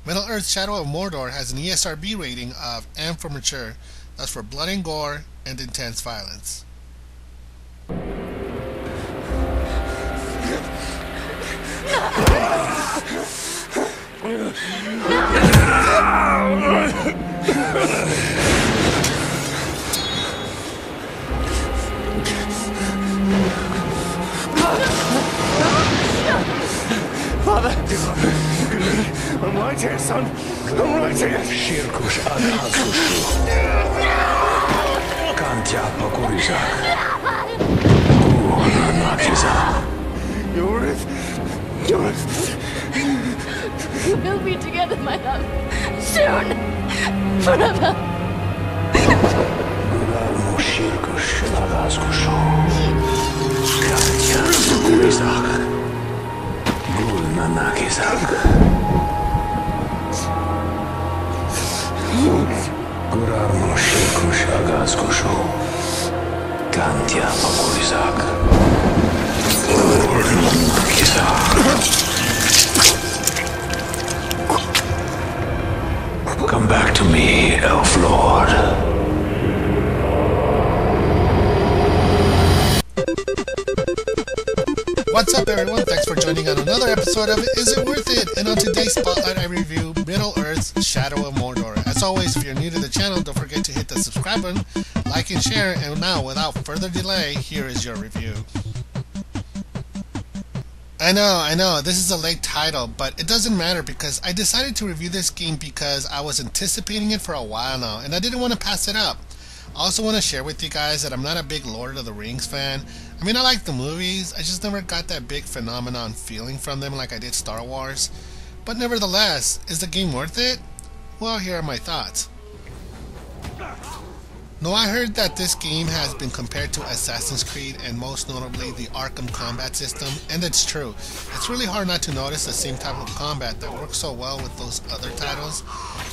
Middle-earth Shadow of Mordor has an ESRB rating of M for mature, that's for blood and gore and intense violence. Father! I'm right here, son! I'm right here! Shirkush adhazushu. Kantya pakurizak. Nakiza. Yorith! Yorith! We'll be together, my love. Soon! Forever! Gurarmu shirkush adhazushu. Kantya pakurizak. Nakizak. Gurarmu shirkush agazkushu. Kantya pakurizak. Come back to me, Elf Lord. What's up, everyone? Thanks for joining on another episode of Is It Worth It? And on today's spotlight, I review Middle-earth's Shadow of Mordor. As always, if you're new to the channel, don't forget to hit the subscribe button, like and share. And now, without further delay, here is your review. I know, this is a late title, but it doesn't matter because I decided to review this game because I was anticipating it for a while now, and I didn't want to pass it up. I also want to share with you guys that I'm not a big Lord of the Rings fan. I mean, I like the movies, I just never got that big phenomenon feeling from them like I did Star Wars. But nevertheless, is the game worth it? Well, here are my thoughts. No, I heard that this game has been compared to Assassin's Creed and most notably the Arkham combat system, and it's true. It's really hard not to notice the same type of combat that works so well with those other titles.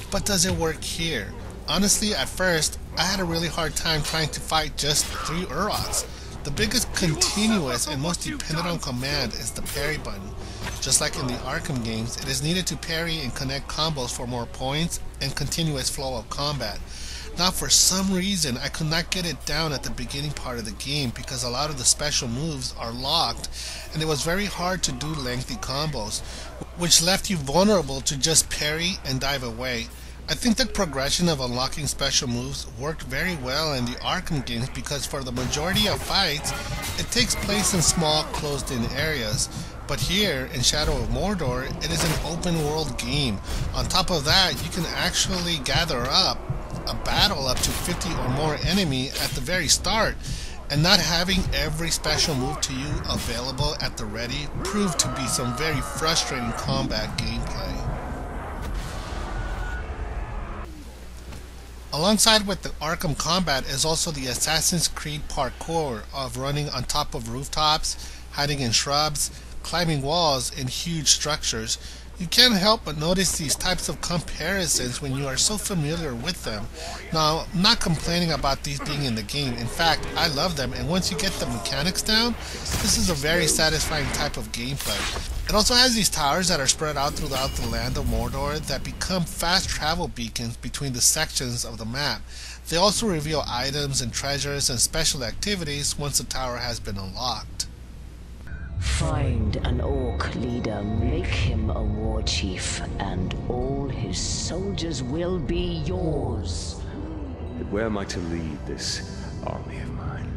But does it work here? Honestly, at first, I had a really hard time trying to fight just 3 Uroks. The biggest continuous and most dependent on command is the parry button. Just like in the Arkham games, it is needed to parry and connect combos for more points and continuous flow of combat. Now, for some reason, I could not get it down at the beginning part of the game because a lot of the special moves are locked and it was very hard to do lengthy combos, which left you vulnerable to just parry and dive away. I think the progression of unlocking special moves worked very well in the Arkham games because for the majority of fights, it takes place in small closed-in areas. But here, in Shadow of Mordor, it is an open-world game. On top of that, you can actually gather up a battle up to 50 or more enemy at the very start, and not having every special move to you available at the ready proved to be some very frustrating combat gameplay. Alongside with the Arkham combat is also the Assassin's Creed parkour of running on top of rooftops, hiding in shrubs, climbing walls in huge structures. You can't help but notice these types of comparisons when you are so familiar with them. Now, I'm not complaining about these being in the game. In fact, I love them, and once you get the mechanics down, this is a very satisfying type of gameplay. It also has these towers that are spread out throughout the land of Mordor that become fast travel beacons between the sections of the map. They also reveal items and treasures and special activities once the tower has been unlocked. Find an orc leader, make him a war chief, and all his soldiers will be yours. But where am I to lead this army of mine?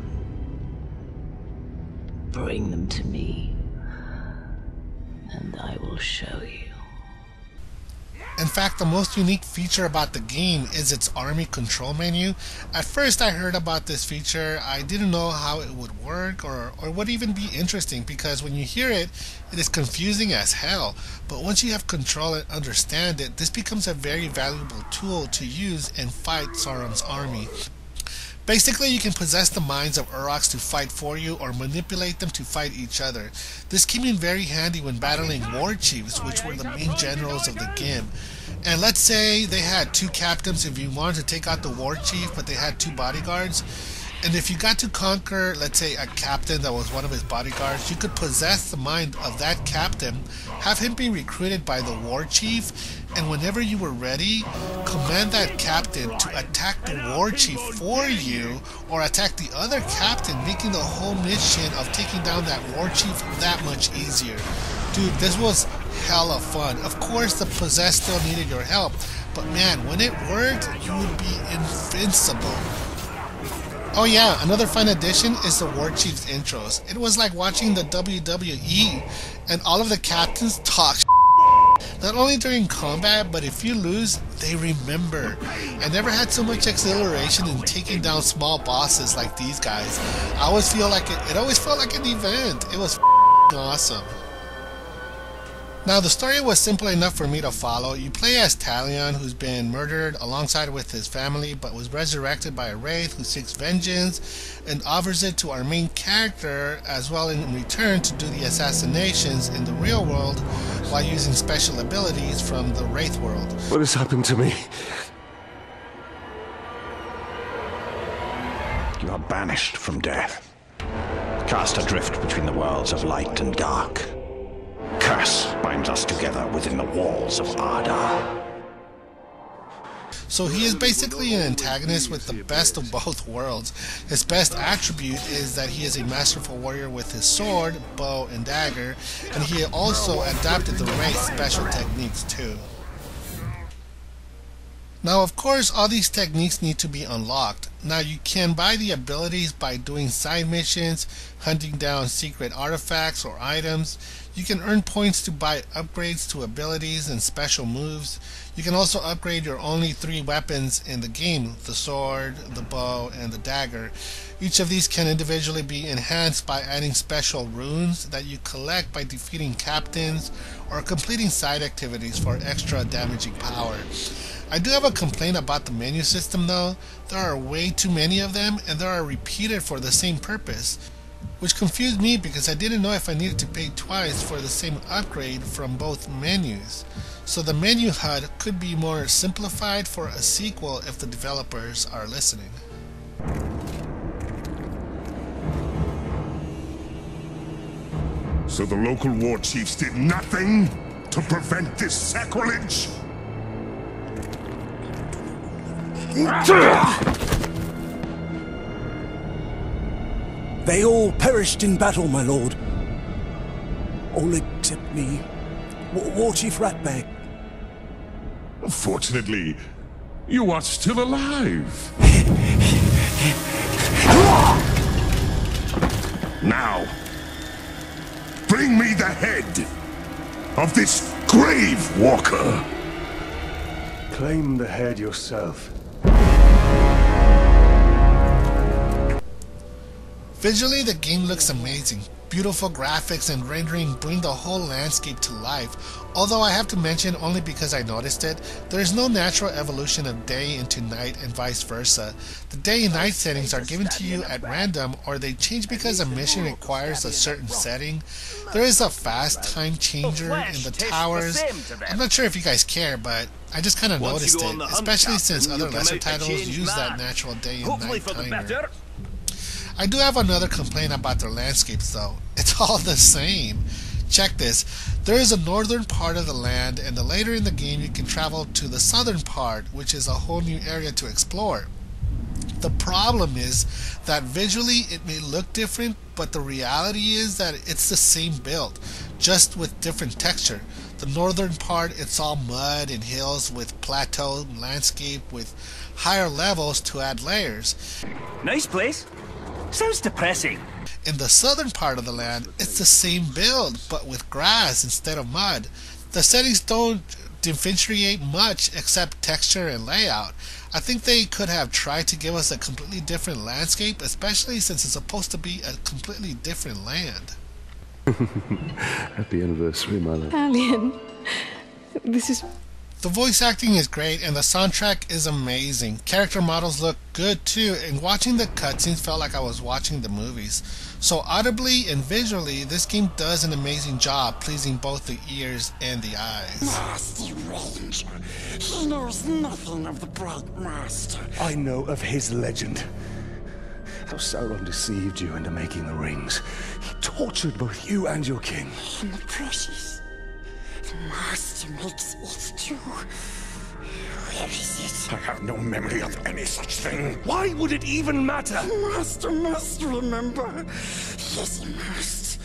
Bring them to me, and I will show you. In fact, the most unique feature about the game is its army control menu. At first I heard about this feature, I didn't know how it would work or would even be interesting because when you hear it, it is confusing as hell. But once you have control and understand it, this becomes a very valuable tool to use and fight Sauron's army. Basically, you can possess the minds of Uroks to fight for you or manipulate them to fight each other. This came in very handy when battling war chiefs, which were the main generals of the game. And let's say they had 2 captains if you wanted to take out the war chief, but they had 2 bodyguards. And if you got to conquer, let's say, a captain that was one of his bodyguards, you could possess the mind of that captain, have him be recruited by the war chief, and whenever you were ready, command that captain to attack the war chief for you, or attack the other captain, making the whole mission of taking down that war chief that much easier. Dude, this was hella fun. Of course, the possessed still needed your help, but man, when it worked, you would be invincible. Oh yeah, another fun addition is the War Chief's intros. It was like watching the WWE, and all of the captains talk not only during combat, but if you lose, they remember. I never had so much exhilaration in taking down small bosses like these guys. I always feel like it always felt like an event. It was awesome. Now, the story was simple enough for me to follow. You play as Talion, who's been murdered alongside with his family, but was resurrected by a wraith who seeks vengeance and offers it to our main character, as well in return to do the assassinations in the real world while using special abilities from the wraith world. What has happened to me? You are banished from death, cast adrift between the worlds of light and dark. Curse binds us together within the walls of Ardar. So he is basically an antagonist with the best of both worlds. His best attribute is that he is a masterful warrior with his sword, bow, and dagger, and he also adapted the Wraith special techniques too. Now, of course, all these techniques need to be unlocked. Now, you can buy the abilities by doing side missions, hunting down secret artifacts or items. You can earn points to buy upgrades to abilities and special moves. You can also upgrade your only 3 weapons in the game, the sword, the bow, and the dagger. Each of these can individually be enhanced by adding special runes that you collect by defeating captains or completing side activities for extra damaging power. I do have a complaint about the menu system though. There are way too many of them, and they are repeated for the same purpose, which confused me because I didn't know if I needed to pay twice for the same upgrade from both menus. So the menu HUD could be more simplified for a sequel if the developers are listening. So the local war chiefs did nothing to prevent this sacrilege? They all perished in battle, my lord. All except me, War Chief Ratbag. Fortunately, you are still alive. Now, bring me the head of this grave walker. Claim the head yourself. Visually, the game looks amazing. Beautiful graphics and rendering bring the whole landscape to life. Although I have to mention, only because I noticed it, there is no natural evolution of day into night and vice versa. The day and night settings are given to you at random, or they change because a mission requires a certain setting. There is a fast time changer in the towers. I'm not sure if you guys care, but I just kind of noticed it, especially since other lesser titles use that natural day and night timer. I do have another complaint about their landscapes though. It's all the same. Check this. There is a northern part of the land, and later in the game you can travel to the southern part, which is a whole new area to explore. The problem is that visually it may look different, but the reality is that it's the same build, just with different texture. The northern part, it's all mud and hills with plateau landscape with higher levels to add layers. Nice place. Sounds depressing. In the southern part of the land, it's the same build, but with grass instead of mud. The settings don't differentiate much except texture and layout. I think they could have tried to give us a completely different landscape, especially since it's supposed to be a completely different land. Happy anniversary, my love. Alien, this is... The voice acting is great, and the soundtrack is amazing. Character models look good too, and watching the cutscenes felt like I was watching the movies. So audibly and visually, this game does an amazing job pleasing both the ears and the eyes. Nasty Ranger. He knows nothing of the Bright Master. I know of his legend. how Sauron deceived you into making the rings. He tortured both you and your king. And the precious. The master makes it too. Where is it? I have no memory of any such thing. Why would it even matter? The master must remember. Yes, he must.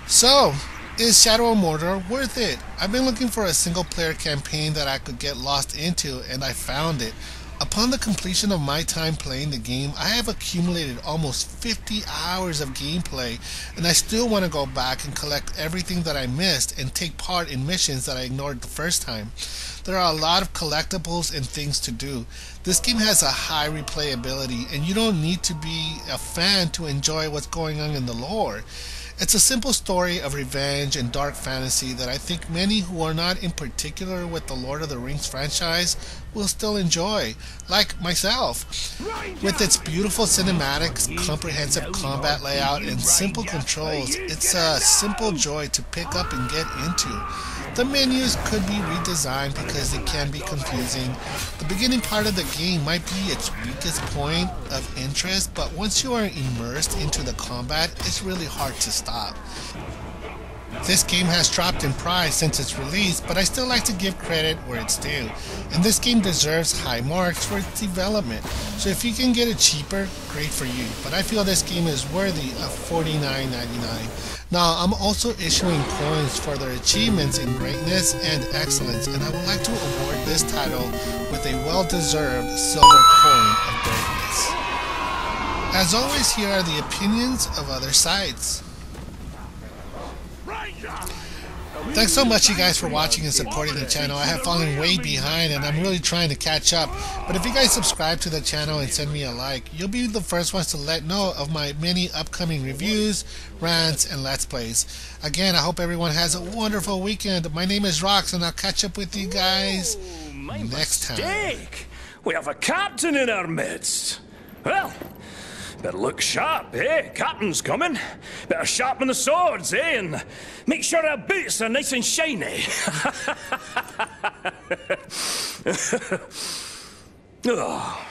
So, is Shadow of Mordor worth it? I've been looking for a single-player campaign that I could get lost into, and I found it. Upon the completion of my time playing the game, I have accumulated almost 50 hours of gameplay, and I still want to go back and collect everything that I missed and take part in missions that I ignored the first time. There are a lot of collectibles and things to do. This game has a high replayability, and you don't need to be a fan to enjoy what's going on in the lore. It's a simple story of revenge and dark fantasy that I think many who are not in particular with the Lord of the Rings franchise will still enjoy, like myself. With its beautiful cinematics, comprehensive combat layout, and simple controls, it's a simple joy to pick up and get into. The menus could be redesigned because they can be confusing. The beginning part of the game might be its weakest point of interest, but once you are immersed into the combat, it's really hard to stop. This game has dropped in price since its release, but I still like to give credit where it's due. And this game deserves high marks for its development. So if you can get it cheaper, great for you. But I feel this game is worthy of $49.99. Now, I'm also issuing coins for their achievements in greatness and excellence, and I would like to award this title with a well-deserved silver coin of greatness. As always, here are the opinions of other sides. Thanks so much, you guys, for watching and supporting the channel. I have fallen way behind and I'm really trying to catch up. But if you guys subscribe to the channel and send me a like, you'll be the first ones to let know of my many upcoming reviews, rants, and let's plays. Again, I hope everyone has a wonderful weekend. My name is Rox, and I'll catch up with you guys next time. We have a captain in our midst. Well, better look sharp, eh? Captain's coming. Better sharpen the swords, eh? And make sure our boots are nice and shiny. Oh.